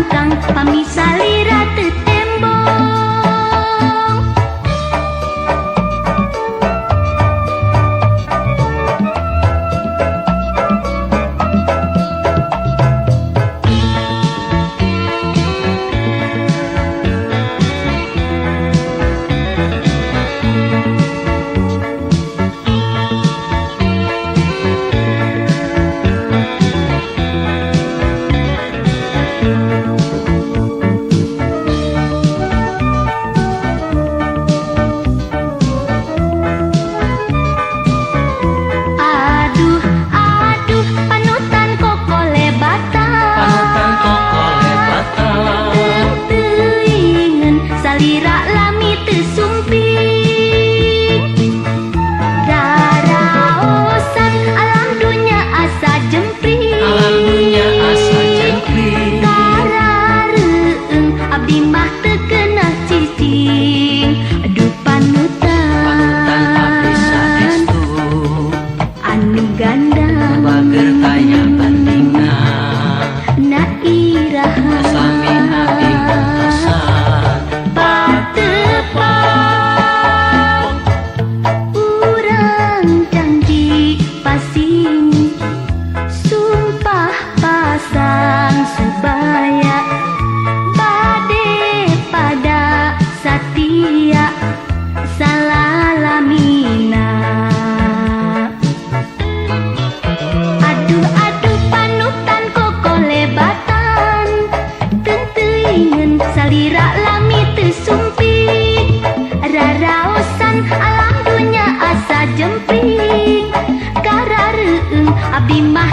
pangkang pamisalira teu tembong. Aduh, aduh, panutan kokolebatan. Teu ingeun salira lami teu sumping. Raraosan alam dunya asa jempring. Karareueung abdi mah teu keunah cicing. Aduh panutan anu gandang Bager taya bandingna na iraha sami nabi gantosan patepak urang janji pasing sumpah pasang supaya bade pada satia salalamina. Aduh, aduh, panutan kokolebatan. Teu ingeun salira lami teu sumping. Raraosan alam dunya asa jempring. Karareueung abdi mah